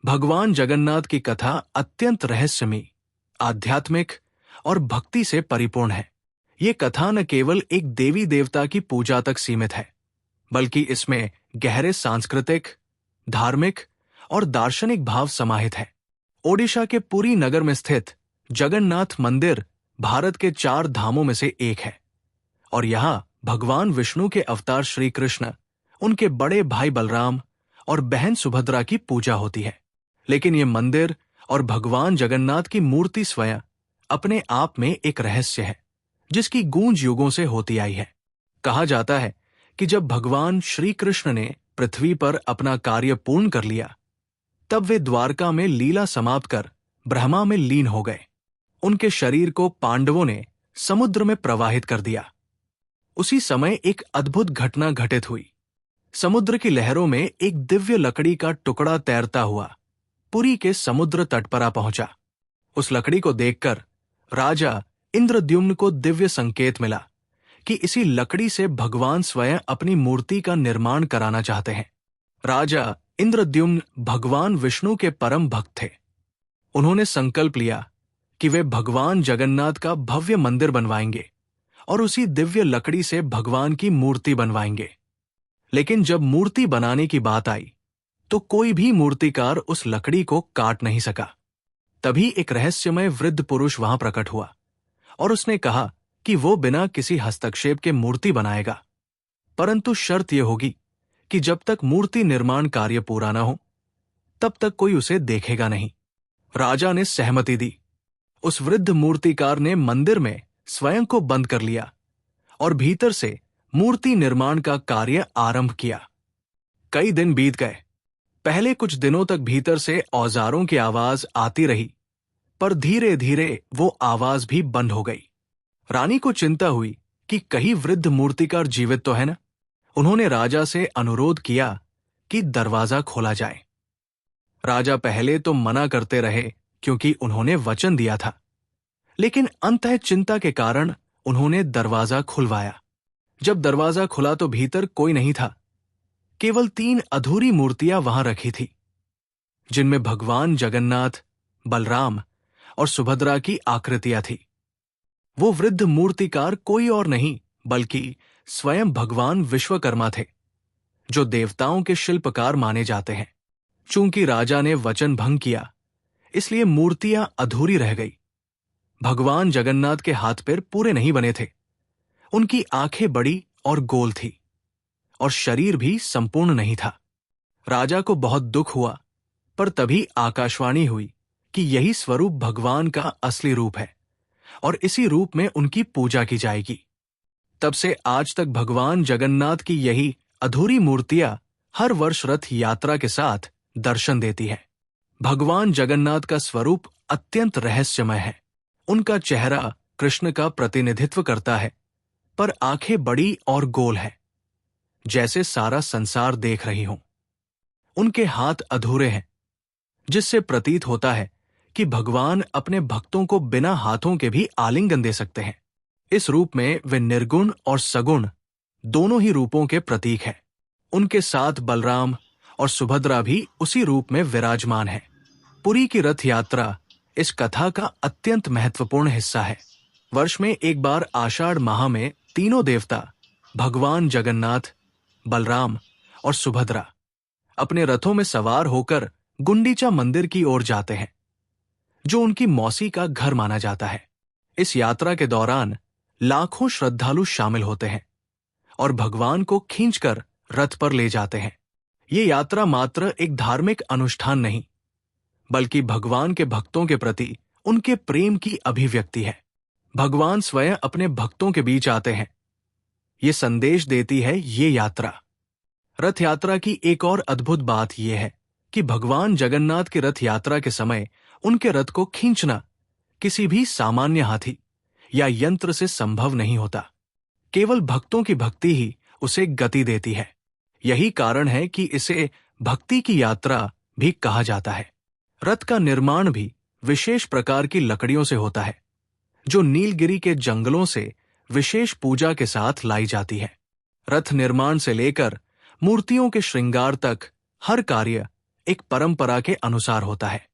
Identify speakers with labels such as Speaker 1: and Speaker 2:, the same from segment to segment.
Speaker 1: भगवान जगन्नाथ की कथा अत्यंत रहस्यमयी, आध्यात्मिक और भक्ति से परिपूर्ण है। ये कथा न केवल एक देवी देवता की पूजा तक सीमित है, बल्कि इसमें गहरे सांस्कृतिक, धार्मिक और दार्शनिक भाव समाहित है। ओडिशा के पुरी नगर में स्थित जगन्नाथ मंदिर भारत के 4 धामों में से एक है और यहाँ भगवान विष्णु के अवतार श्री कृष्ण, उनके बड़े भाई बलराम और बहन सुभद्रा की पूजा होती है। लेकिन ये मंदिर और भगवान जगन्नाथ की मूर्ति स्वयं अपने आप में एक रहस्य है, जिसकी गूंज युगों से होती आई है। कहा जाता है कि जब भगवान श्री कृष्ण ने पृथ्वी पर अपना कार्य पूर्ण कर लिया, तब वे द्वारका में लीला समाप्त कर ब्रह्मा में लीन हो गए। उनके शरीर को पांडवों ने समुद्र में प्रवाहित कर दिया। उसी समय एक अद्भुत घटना घटित हुई। समुद्र की लहरों में एक दिव्य लकड़ी का टुकड़ा तैरता हुआ पुरी के समुद्र तट पर आ पहुंचा। उस लकड़ी को देखकर राजा इंद्रद्युम्न को दिव्य संकेत मिला कि इसी लकड़ी से भगवान स्वयं अपनी मूर्ति का निर्माण कराना चाहते हैं। राजा इंद्रद्युम्न भगवान विष्णु के परम भक्त थे। उन्होंने संकल्प लिया कि वे भगवान जगन्नाथ का भव्य मंदिर बनवाएंगे और उसी दिव्य लकड़ी से भगवान की मूर्ति बनवाएंगे। लेकिन जब मूर्ति बनाने की बात आई, तो कोई भी मूर्तिकार उस लकड़ी को काट नहीं सका। तभी एक रहस्यमय वृद्ध पुरुष वहां प्रकट हुआ और उसने कहा कि वो बिना किसी हस्तक्षेप के मूर्ति बनाएगा, परंतु शर्त यह होगी कि जब तक मूर्ति निर्माण कार्य पूरा न हो, तब तक कोई उसे देखेगा नहीं। राजा ने सहमति दी। उस वृद्ध मूर्तिकार ने मंदिर में स्वयं को बंद कर लिया और भीतर से मूर्ति निर्माण का कार्य आरंभ किया। कई दिन बीत गए। पहले कुछ दिनों तक भीतर से औजारों की आवाज आती रही, पर धीरे धीरे वो आवाज भी बंद हो गई। रानी को चिंता हुई कि कहीं वृद्ध मूर्तिकार जीवित तो है ना। उन्होंने राजा से अनुरोध किया कि दरवाजा खोला जाए। राजा पहले तो मना करते रहे, क्योंकि उन्होंने वचन दिया था, लेकिन अंततः चिंता के कारण उन्होंने दरवाजा खुलवाया। जब दरवाजा खुला तो भीतर कोई नहीं था। केवल 3 अधूरी मूर्तियां वहां रखी थी, जिनमें भगवान जगन्नाथ, बलराम और सुभद्रा की आकृतियां थी। वो वृद्ध मूर्तिकार कोई और नहीं बल्कि स्वयं भगवान विश्वकर्मा थे, जो देवताओं के शिल्पकार माने जाते हैं। चूंकि राजा ने वचन भंग किया, इसलिए मूर्तियां अधूरी रह गई। भगवान जगन्नाथ के हाथ पैर पूरे नहीं बने थे। उनकी आंखें बड़ी और गोल थी और शरीर भी संपूर्ण नहीं था। राजा को बहुत दुख हुआ, पर तभी आकाशवाणी हुई कि यही स्वरूप भगवान का असली रूप है और इसी रूप में उनकी पूजा की जाएगी। तब से आज तक भगवान जगन्नाथ की यही अधूरी मूर्तियां हर वर्ष रथ यात्रा के साथ दर्शन देती है। भगवान जगन्नाथ का स्वरूप अत्यंत रहस्यमय है। उनका चेहरा कृष्ण का प्रतिनिधित्व करता है, पर आंखें बड़ी और गोल है, जैसे सारा संसार देख रही हों। उनके हाथ अधूरे हैं, जिससे प्रतीत होता है कि भगवान अपने भक्तों को बिना हाथों के भी आलिंगन दे सकते हैं। इस रूप में वे निर्गुण और सगुण दोनों ही रूपों के प्रतीक हैं। उनके साथ बलराम और सुभद्रा भी उसी रूप में विराजमान हैं। पुरी की रथ यात्रा इस कथा का अत्यंत महत्वपूर्ण हिस्सा है। वर्ष में एक बार आषाढ़ माह में तीनों देवता भगवान जगन्नाथ, बलराम और सुभद्रा अपने रथों में सवार होकर गुंडीचा मंदिर की ओर जाते हैं, जो उनकी मौसी का घर माना जाता है। इस यात्रा के दौरान लाखों श्रद्धालु शामिल होते हैं और भगवान को खींचकर रथ पर ले जाते हैं। ये यात्रा मात्र एक धार्मिक अनुष्ठान नहीं, बल्कि भगवान के भक्तों के प्रति उनके प्रेम की अभिव्यक्ति है। भगवान स्वयं अपने भक्तों के बीच आते हैं। ये संदेश देती है ये यात्रा। रथ यात्रा की एक और अद्भुत बात यह है कि भगवान जगन्नाथ की रथ यात्रा के समय उनके रथ को खींचना किसी भी सामान्य हाथी या यंत्र से संभव नहीं होता। केवल भक्तों की भक्ति ही उसे गति देती है। यही कारण है कि इसे भक्ति की यात्रा भी कहा जाता है। रथ का निर्माण भी विशेष प्रकार की लकड़ियों से होता है, जो नीलगिरी के जंगलों से विशेष पूजा के साथ लाई जाती है। रथ निर्माण से लेकर मूर्तियों के श्रृंगार तक हर कार्य एक परंपरा के अनुसार होता है।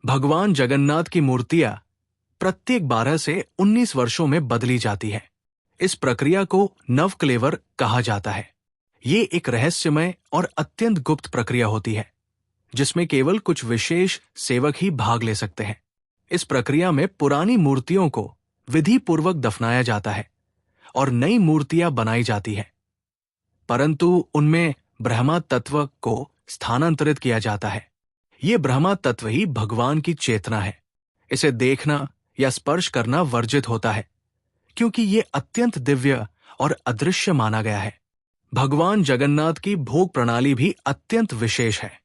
Speaker 1: भगवान जगन्नाथ की मूर्तियां प्रत्येक 12 से 19 वर्षों में बदली जाती है। इस प्रक्रिया को नवक्लेवर कहा जाता है। ये एक रहस्यमय और अत्यंत गुप्त प्रक्रिया होती है, जिसमें केवल कुछ विशेष सेवक ही भाग ले सकते हैं। इस प्रक्रिया में पुरानी मूर्तियों को विधि पूर्वक दफनाया जाता है और नई मूर्तियां बनाई जाती है, परंतु उनमें ब्रह्मा तत्व को स्थानांतरित किया जाता है। ये ब्रह्मा तत्व ही भगवान की चेतना है। इसे देखना या स्पर्श करना वर्जित होता है, क्योंकि ये अत्यंत दिव्य और अदृश्य माना गया है। भगवान जगन्नाथ की भोग प्रणाली भी अत्यंत विशेष है।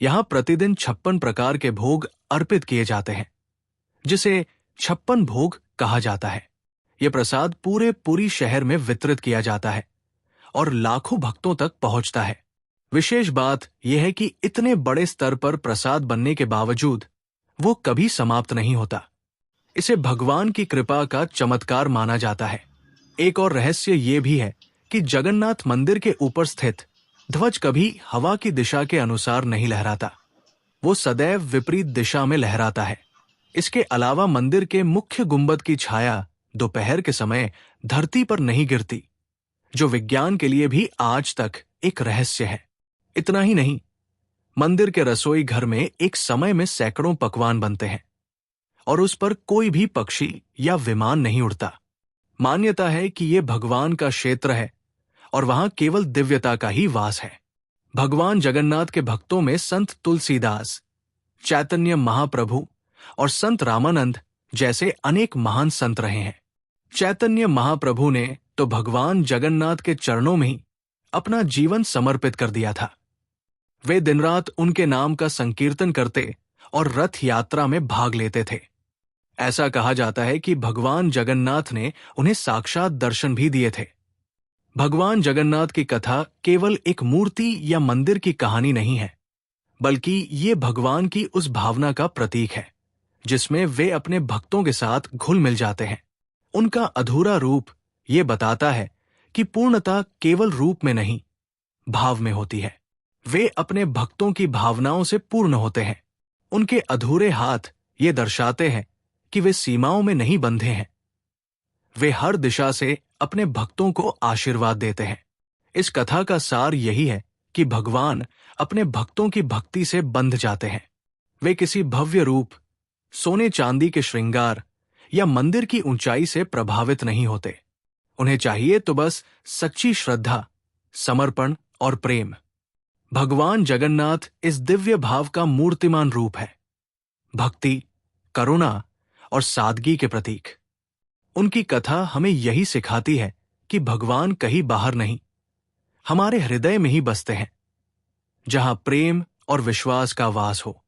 Speaker 1: यहाँ प्रतिदिन 56 प्रकार के भोग अर्पित किए जाते हैं, जिसे 56 भोग कहा जाता है। यह प्रसाद पूरे पुरी शहर में वितरित किया जाता है और लाखों भक्तों तक पहुंचता है। विशेष बात यह है कि इतने बड़े स्तर पर प्रसाद बनने के बावजूद वो कभी समाप्त नहीं होता। इसे भगवान की कृपा का चमत्कार माना जाता है। एक और रहस्य ये भी है कि जगन्नाथ मंदिर के ऊपर स्थित ध्वज कभी हवा की दिशा के अनुसार नहीं लहराता, वो सदैव विपरीत दिशा में लहराता है। इसके अलावा मंदिर के मुख्य गुंबद की छाया दोपहर के समय धरती पर नहीं गिरती, जो विज्ञान के लिए भी आज तक एक रहस्य है। इतना ही नहीं, मंदिर के रसोई घर में एक समय में सैकड़ों पकवान बनते हैं और उस पर कोई भी पक्षी या विमान नहीं उड़ता। मान्यता है कि यह भगवान का क्षेत्र है और वहां केवल दिव्यता का ही वास है। भगवान जगन्नाथ के भक्तों में संत तुलसीदास, चैतन्य महाप्रभु और संत रामानंद जैसे अनेक महान संत रहे हैं। चैतन्य महाप्रभु ने तो भगवान जगन्नाथ के चरणों में ही अपना जीवन समर्पित कर दिया था। वे दिन रात उनके नाम का संकीर्तन करते और रथ यात्रा में भाग लेते थे। ऐसा कहा जाता है कि भगवान जगन्नाथ ने उन्हें साक्षात दर्शन भी दिए थे। भगवान जगन्नाथ की कथा केवल एक मूर्ति या मंदिर की कहानी नहीं है, बल्कि ये भगवान की उस भावना का प्रतीक है जिसमें वे अपने भक्तों के साथ घुल मिल जाते हैं। उनका अधूरा रूप ये बताता है कि पूर्णता केवल रूप में नहीं, भाव में होती है। वे अपने भक्तों की भावनाओं से पूर्ण होते हैं। उनके अधूरे हाथ ये दर्शाते हैं कि वे सीमाओं में नहीं बंधे हैं। वे हर दिशा से अपने भक्तों को आशीर्वाद देते हैं। इस कथा का सार यही है कि भगवान अपने भक्तों की भक्ति से बंध जाते हैं। वे किसी भव्य रूप, सोने चांदी के श्रृंगार या मंदिर की ऊंचाई से प्रभावित नहीं होते। उन्हें चाहिए तो बस सच्ची श्रद्धा, समर्पण और प्रेम। भगवान जगन्नाथ इस दिव्य भाव का मूर्तिमान रूप है, भक्ति, करुणा और सादगी के प्रतीक। उनकी कथा हमें यही सिखाती है कि भगवान कहीं बाहर नहीं, हमारे हृदय में ही बसते हैं, जहां प्रेम और विश्वास का वास हो।